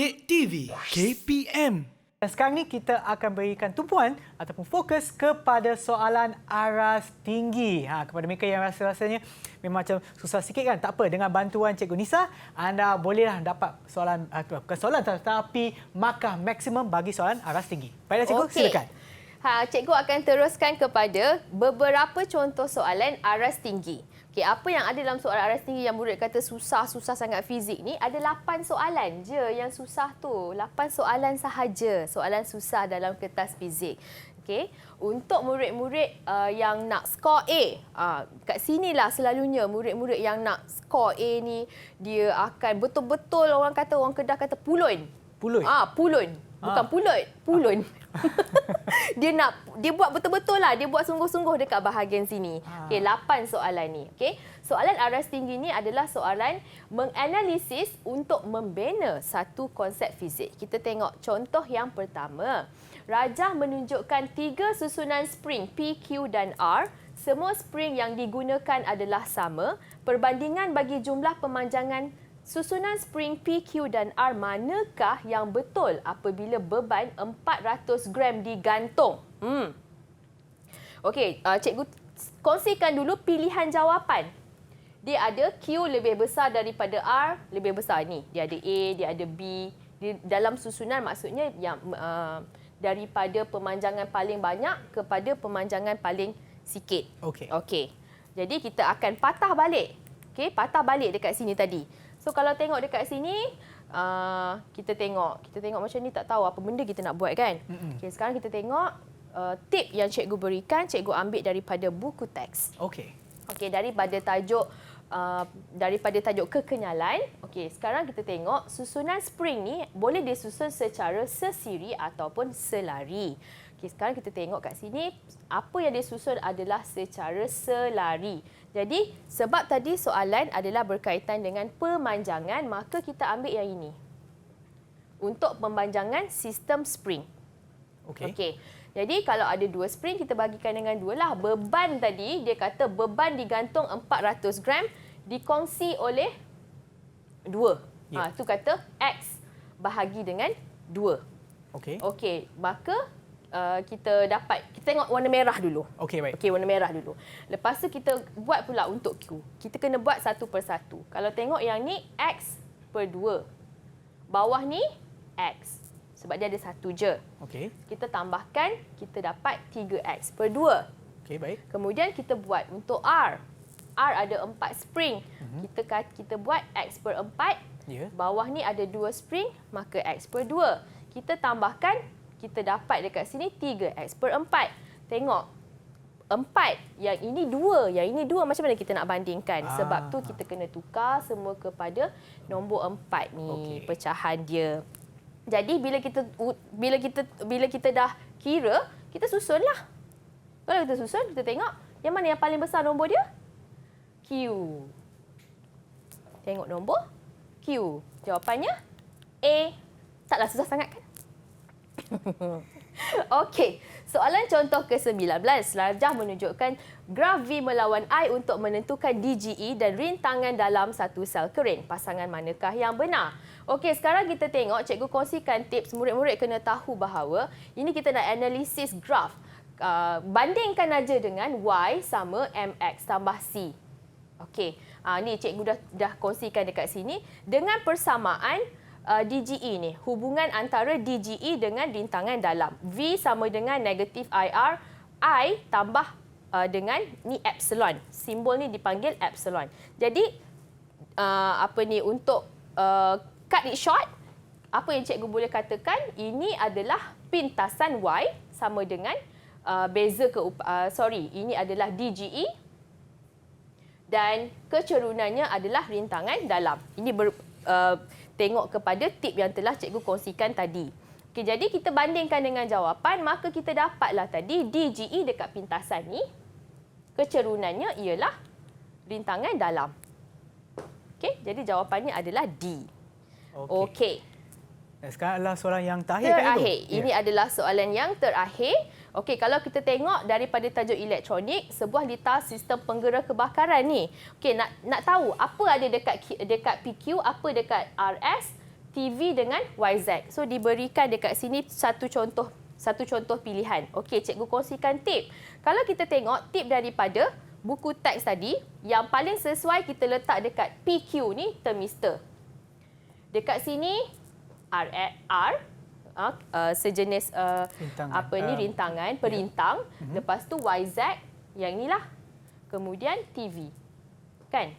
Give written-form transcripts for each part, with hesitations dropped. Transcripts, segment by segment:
Didik TV KPM. Dan sekarang ni kita akan berikan tumpuan ataupun fokus kepada soalan aras tinggi. Kepada mereka yang rasa-rasanya memang macam susah sikit kan? Tak apa, dengan bantuan Cikgu Nisa, anda bolehlah dapat soalan, bukan soalan tetapi markah maksimum bagi soalan aras tinggi. Baiklah Cikgu, silakan. Cikgu akan teruskan kepada beberapa contoh soalan aras tinggi. Okey, apa yang ada dalam soalan aras tinggi yang murid kata susah sangat fizik ni, ada 8 soalan je yang susah tu. 8 soalan sahaja, soalan susah dalam kertas fizik. Okey, untuk murid-murid yang nak skor A, kat sinilah selalunya murid-murid yang nak skor A ni, dia akan betul-betul orang Kedah kata pulun. Pulun? Pulun. Bukan pulut, pulun. Dia buat betul-betul lah. Dia buat sungguh-sungguh dekat bahagian sini. Okey, 8 soalan ni. Okey. Soalan aras tinggi ni adalah soalan menganalisis untuk membina satu konsep fizik. Kita tengok contoh yang pertama. Rajah menunjukkan 3 susunan spring P, Q dan R. Semua spring yang digunakan adalah sama. Perbandingan bagi jumlah pemanjangan susunan spring P, Q dan R manakah yang betul apabila beban 400 gram digantung? Okey, cikgu kongsikan dulu pilihan jawapan. Dia ada Q lebih besar daripada R, lebih besar ni. Dia ada A, dia ada B. Dalam susunan maksudnya yang daripada pemanjangan paling banyak kepada pemanjangan paling sikit. Okey. Jadi kita akan patah balik. Okey, patah balik dekat sini tadi. So kalau tengok dekat sini, kita tengok macam ni tak tahu apa benda kita nak buat kan. Okay, sekarang kita tengok tip yang cikgu berikan, cikgu ambil daripada buku teks. Okey, daripada tajuk kekenyalan. Okey, sekarang kita tengok susunan spring ni boleh disusun secara sesiri ataupun selari. Okey, sekarang kita tengok kat sini apa yang disusun adalah secara selari. Jadi, sebab tadi soalan adalah berkaitan dengan pemanjangan, maka kita ambil yang ini. Untuk pemanjangan sistem spring. Okey. Jadi, kalau ada 2 spring, kita bagikan dengan 2 lah. Beban tadi, dia kata beban digantung 400 gram dikongsi oleh 2. Itu kata X bahagi dengan 2. Okey, maka kita tengok warna merah dulu. Okey, warna merah dulu. Lepas tu kita buat pula untuk Q. Kita kena buat satu persatu. Kalau tengok yang ni X per 2. Bawah ni X. Sebab dia ada satu je. Okey. Kita tambahkan, kita dapat 3X per 2. Okey, baik. Kemudian kita buat untuk R. R ada 4 spring. Kita buat X per 4. Bawah ni ada 2 spring, maka X per 2. Kita tambahkan, kita dapat dekat sini 3X per 4. Tengok, 4. Yang ini 2. Yang ini 2. Macam mana kita nak bandingkan? Sebab tu kita kena tukar semua kepada nombor 4 ni. Pecahan dia. Jadi, bila kita dah kira, kita susunlah. Kalau kita susun, kita tengok yang mana yang paling besar nombor dia? Q. Tengok nombor Q. Jawapannya A. Taklah susah sangat kan? Okey, soalan contoh ke-19. Rajah menunjukkan graf V melawan I untuk menentukan DGE dan rintangan dalam satu sel kering. Pasangan manakah yang benar? Okey, sekarang kita tengok, cikgu kongsikan tips. Murid-murid kena tahu bahawa ini kita nak analisis graf. Bandingkan aja dengan Y sama MX tambah C. Okey, ni cikgu dah kongsikan dekat sini. Dengan persamaan DGE ni, hubungan antara DGE dengan rintangan dalam. V sama dengan negatif IR, I tambah dengan ni epsilon. Simbol ni dipanggil epsilon. Jadi, untuk cut it short, apa yang cikgu boleh katakan, ini adalah pintasan Y sama dengan ini adalah DGE dan kecerunannya adalah rintangan dalam. Ini tengok kepada tip yang telah cikgu kongsikan tadi. Okey, jadi kita bandingkan dengan jawapan, maka kita dapatlah tadi DGE dekat pintasan ni, kecerunannya ialah rintangan dalam. Okey, jadi jawapannya adalah D. Okey. Sekarang adalah soalan yang terakhir. Ini adalah soalan yang terakhir. Okey, kalau kita tengok daripada tajuk elektronik, sebuah litar sistem penggera kebakaran ni. Okey, nak tahu apa ada dekat PQ, apa dekat RS, TV dengan YZ. So diberikan dekat sini satu contoh pilihan. Okey, cikgu kongsikan tip. Kalau kita tengok tip daripada buku teks tadi, yang paling sesuai kita letak dekat PQ ni termister. Dekat sini R sejenis rintangan, perintang. Lepas tu YZ, yang inilah. Kemudian TV. Kan?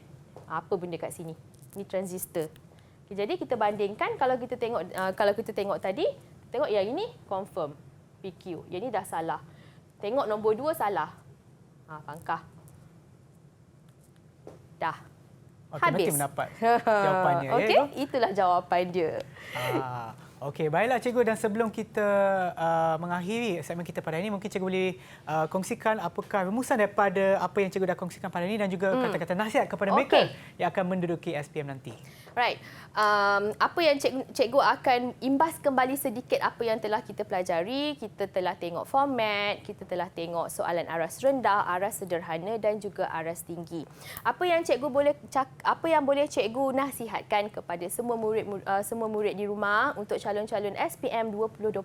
Apa benda kat sini? Ni transistor. Jadi kita bandingkan, kalau kita tengok tadi, tengok yang ini confirm PQ. Yang ini dah salah. Tengok nombor 2 salah. Pangkah. Dah. Habis. Nanti mendapat jawapannya. Okey, itulah jawapan dia. Okey, baiklah cikgu, dan sebelum kita mengakhiri segmen kita pada ini, mungkin cikgu boleh kongsikan apakah rumusan daripada apa yang cikgu dah kongsikan pada ini dan juga kata-kata nasihat kepada mereka yang akan menduduki SPM nanti. Right. Apa yang cikgu akan imbas kembali sedikit apa yang telah kita pelajari. Kita telah tengok format, kita telah tengok soalan aras rendah, aras sederhana dan juga aras tinggi. Apa yang boleh cikgu nasihatkan kepada semua murid di rumah untuk calon-calon SPM 2021,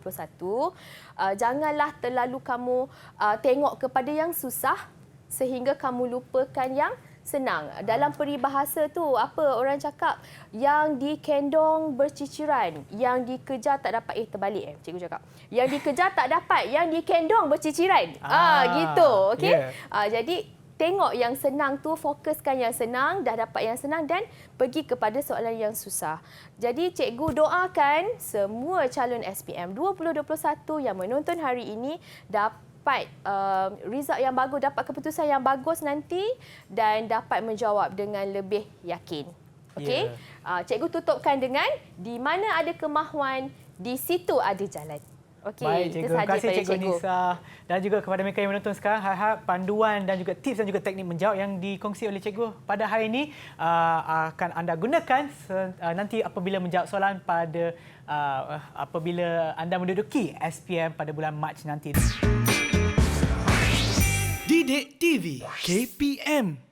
janganlah terlalu kamu tengok kepada yang susah sehingga kamu lupakan yang senang. Dalam peribahasa tu, apa orang cakap? Yang dikendong berciciran, yang dikejar tak dapat. Terbalik cikgu cakap. Yang dikejar tak dapat, yang dikendong berciciran. Gitu. Okey. Yeah. Jadi tengok yang senang tu, fokuskan yang senang, dah dapat yang senang dan pergi kepada soalan yang susah. Jadi cikgu doakan semua calon SPM 2021 yang menonton hari ini dapat result yang bagus, dapat keputusan yang bagus nanti dan dapat menjawab dengan lebih yakin. Okey? Cikgu tutupkan dengan di mana ada kemahuan, di situ ada jalan. Okey, baik, cikgu. Terima kasih Cikgu Nisa dan juga kepada mereka yang menonton sekarang. Harap panduan dan juga tips dan juga teknik menjawab yang dikongsi oleh cikgu pada hari ini akan anda gunakan nanti apabila menjawab soalan pada apabila anda menduduki SPM pada bulan Mac nanti. Didik TV KPM.